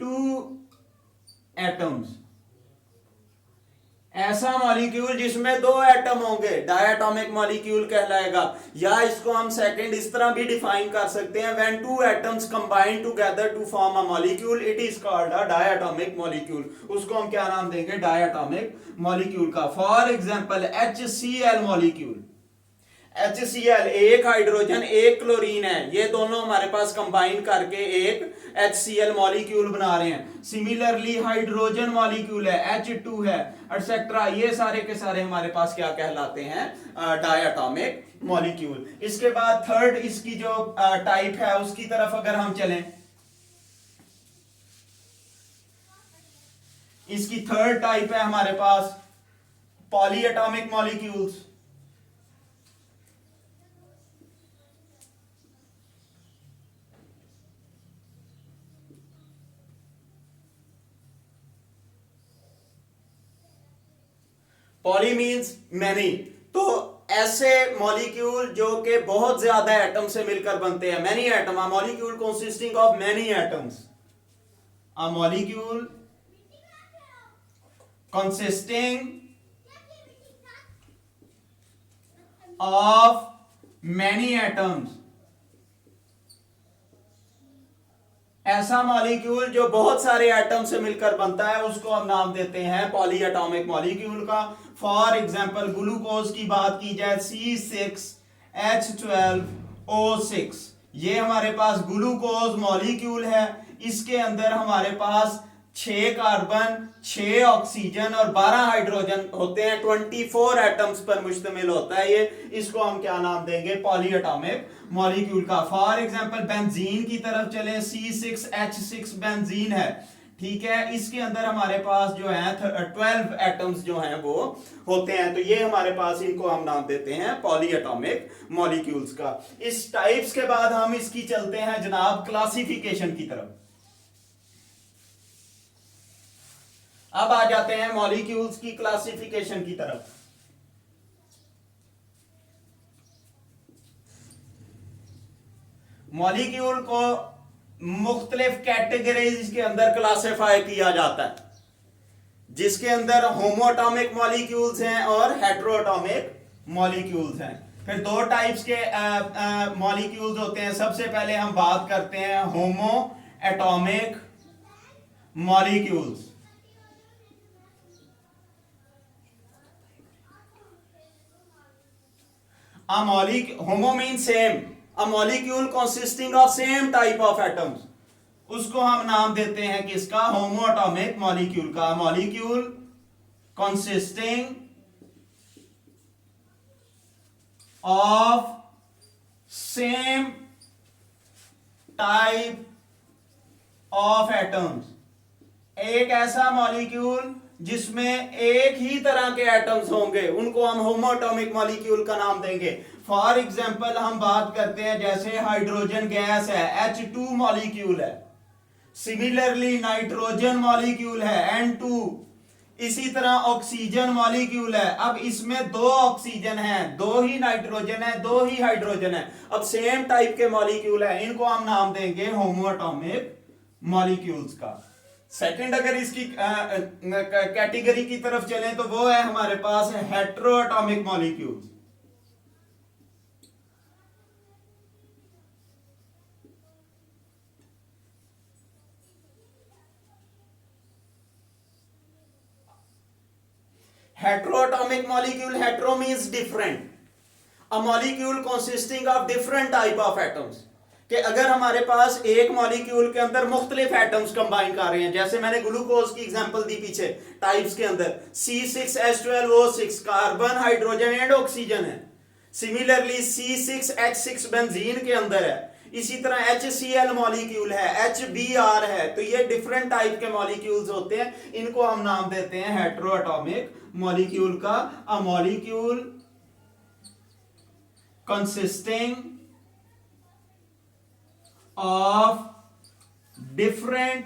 Two atoms, ऐसा molecule जिसमें दो एटम होंगे डायटोमिक मॉलिक्यूल कहलाएगा। या इसको हम सेकंड इस तरह भी डिफाइन कर सकते हैं, when two atoms combine together to form a molecule it is called a diatomic molecule. उसको हम क्या नाम देंगे? डायटोमिक मॉलिक्यूल का। For example HCl molecule, HCl एक हाइड्रोजन एक क्लोरीन है, ये दोनों हमारे पास कंबाइन करके एक HCl मॉलिक्यूल बना रहे हैं। सिमिलरली हाइड्रोजन मॉलिक्यूल है, H2 है, एटसेट्रा, ये सारे के सारे हमारे पास क्या कहलाते हैं? Diatomic molecule. इसके बाद थर्ड इसकी जो टाइप है उसकी तरफ अगर हम चलें, इसकी थर्ड टाइप है हमारे पास polyatomic molecules. Poly means many, तो ऐसे मॉलिक्यूल जो कि बहुत ज्यादा एटम से मिलकर बनते हैं। Many atom, a molecule consisting of many atoms, a molecule consisting of many atoms, ऐसा मॉलिक्यूल जो बहुत सारे एटम से मिलकर बनता है उसको हम नाम देते हैं पॉलीएटॉमिक मॉलिक्यूल का। फॉर एग्जांपल ग्लूकोज की बात की जाए, C6H12O6, ये हमारे पास ग्लूकोज मॉलिक्यूल है। इसके अंदर हमारे पास 6 कार्बन, 6 ऑक्सीजन और 12 हाइड्रोजन होते हैं। 24 एटम्स पर मुश्तमिल होता है ये। इसको हम क्या नाम देंगे? पॉलीएटॉमिक मॉलिक्यूल का। फॉर एग्जांपल बेंजीन की तरफ चलें, C6H6 बेंजीन है, ठीक है। इसके अंदर हमारे पास जो है 12 एटम्स जो हैं वो होते हैं। तो ये हमारे पास, इनको हम नाम देते हैं पॉलीएटॉमिक मॉलिक्यूल्स का। इस टाइप्स के बाद हम इसकी चलते हैं जनाब क्लासिफिकेशन की तरफ। अब आ जाते हैं मॉलिक्यूल्स की क्लासिफिकेशन की तरफ। मॉलिक्यूल को मुख्तलिफ कैटेगरीज के अंदर क्लासिफाई किया जाता है, जिसके अंदर होमोएटॉमिक मॉलिक्यूल्स हैं और हेटेरोएटॉमिक मॉलिक्यूल्स हैं। फिर दो टाइप्स के मॉलिक्यूल्स होते हैं। सबसे पहले हम बात करते हैं homoatomic molecules. Homo mean same, a molecule consisting of same type of atoms, उसको हम नाम देते हैं किसका? होमोएटॉमिक मॉलिक्यूल का। Molecule consisting of same type of atoms, एक ऐसा मॉलिक्यूल जिसमें एक ही तरह के एटम्स होंगे, उनको हम होमोएटॉमिक मॉलिक्यूल का नाम देंगे। फॉर एग्जांपल हम बात करते हैं, जैसे हाइड्रोजन गैस है, H2 मॉलिक्यूल है। सिमिलरली नाइट्रोजन मॉलिक्यूल है, N2। इसी तरह ऑक्सीजन मॉलिक्यूल है। अब इसमें दो ऑक्सीजन है, दो ही नाइट्रोजन है, दो ही हाइड्रोजन है। अब सेम टाइप के मॉलिक्यूल है, इनको हम नाम देंगे होमोएटॉमिक मॉलिक्यूल्स का। सेकंड अगर इसकी कैटेगरी की तरफ चलें तो वो है हमारे पास heteroatomic molecules. Heteroatomic molecule, hetero means different, a molecule consisting of different type of atoms, कि अगर हमारे पास एक मॉलिक्यूल के अंदर मुख्तलिफ एटम्स कंबाइन कर रहे हैं, जैसे मैंने ग्लूकोज की एग्जांपल दी पीछे टाइप्स के अंदर, C6H12O6 carbon, hydrogen and oxygen है। सिमिलरली C6H6 बेंजीन के अंदर है। इसी तरह HCl मॉलिक्यूल है, HBr है। तो ये डिफरेंट टाइप के मॉलिक्यूल्स होते हैं, इनको हम नाम देते हैं हेटेरोएटॉमिक मॉलिक्यूल का। अ molecule consisting of different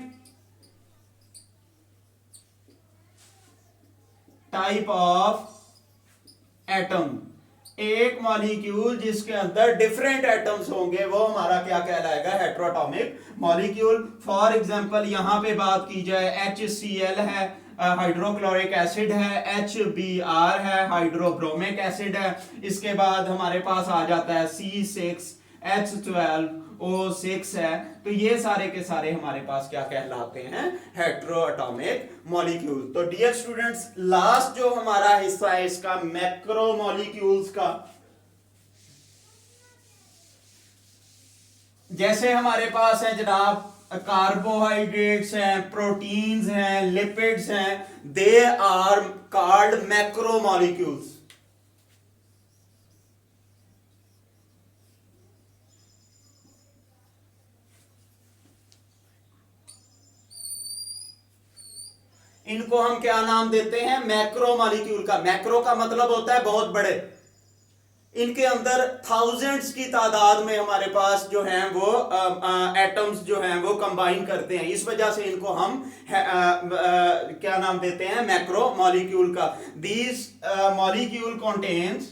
type of atom, एक मॉलिक्यूल जिसके अंदर डिफरेंट एटम्स होंगे वो हमारा क्या कहलाएगा, हेट्रोएटॉमिक मॉलिक्यूल। फॉर एग्जांपल यहां पे बात की जाए HCl है, हाइड्रोक्लोरिक एसिड है, HBr है, हाइड्रोब्रोमिक एसिड है। इसके बाद हमारे पास आ जाता है C6H12O6 है। तो ये सारे के सारे हमारे पास क्या कहलाते हैं, हेट्रोएटॉमिक मॉलिक्यूल। तो डियर स्टूडेंट्स, लास्ट जो हमारा हिस्सा है इसका मैक्रोमॉलिक्यूल्स का, जैसे हमारे पास है जनाब कार्बोहाइड्रेट्स हैं, प्रोटीन्स हैं, लिपिड्स हैं, दे आर कॉल्ड मैक्रोमॉलिक्यूल्स। इनको हम क्या नाम देते हैं, मैक्रो मॉलिक्यूल का। मैक्रो का मतलब होता है बहुत बड़े। इनके अंदर थाउजेंड्स की तादाद में हमारे पास जो हैं वो एटम्स जो हैं वो कंबाइन करते हैं। इस वजह से इनको हम क्या नाम देते हैं, मैक्रो मॉलिक्यूल का। These molecule contains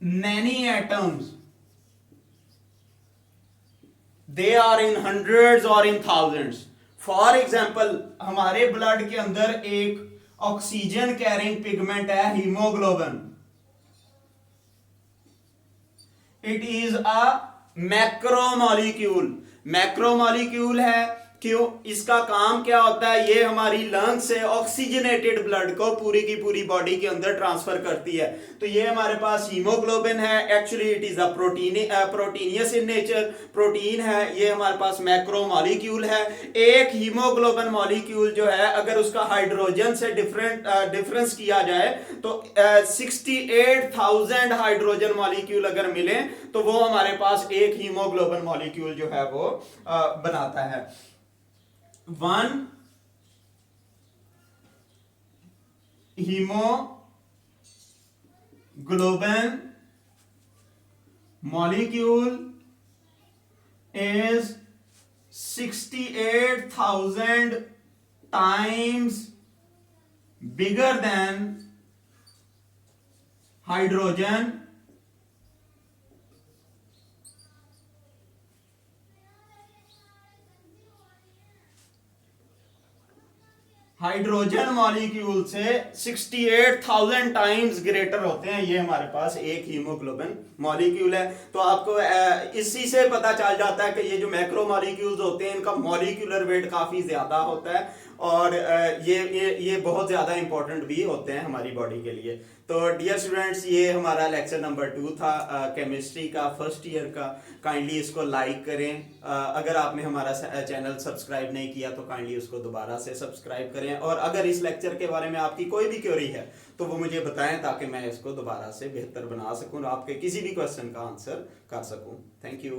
many atoms, they are in hundreds or in thousands. For example हमारे ब्लड के अंदर एक ऑक्सीजन कैरिंग पिगमेंट है haemoglobin. It is a macromolecule. Macromolecule है क्यों, इसका काम क्या होता है, ये हमारी लंग से ऑक्सीजनेटेड ब्लड को पूरी की पूरी बॉडी के अंदर ट्रांसफर करती है। तो ये हमारे पास हीमोग्लोबिन है, actually it is a proteinaceous in nature, protein है। ये हमारे पास मैक्रोमॉलिक्यूल है। एक हीमोग्लोबिन मॉलिक्यूल जो है अगर उसका हाइड्रोजन से डिफरेंस किया जाए तो 68,000 हाइड्रोजन मॉलिक्यूल अगर मिले तो वो हमारे पास एक हीमोग्लोबिन मॉलिक्यूल जो है वो बनाता है। One haemoglobin molecule is 68,000 times bigger than hydrogen hydrogen molecule से 68,000 टाइम्स ग्रेटर होते हैं। ये हमारे पास एक हीमोग्लोबिन मॉलिक्यूल है। तो आपको इसी से पता चल जाता है कि ये जो मैक्रो मॉलिक्यूल्स होते हैं इनका मॉलिक्यूलर वेट काफी ज्यादा होता है और ये बहुत ज्यादा इंपॉर्टेंट भी होते हैं हमारी बॉडी के लिए। तो डियर स्टूडेंट्स, ये हमारा लेक्चर नंबर 2 था केमिस्ट्री का फर्स्ट ईयर का। काइंडली इसको लाइक करें। अगर आपने हमारा चैनल सब्सक्राइब नहीं किया तो काइंडली उसको दोबारा से सब्सक्राइब करें। और अगर इस लेक्चर के बारे में आपकी कोई भी क्वेरी है तो वो मुझे बताएं ताकि मैं इसको दोबारा से बेहतर बना सकूं और आपके किसी भी क्वेश्चन का आंसर कर सकूं। Thank you.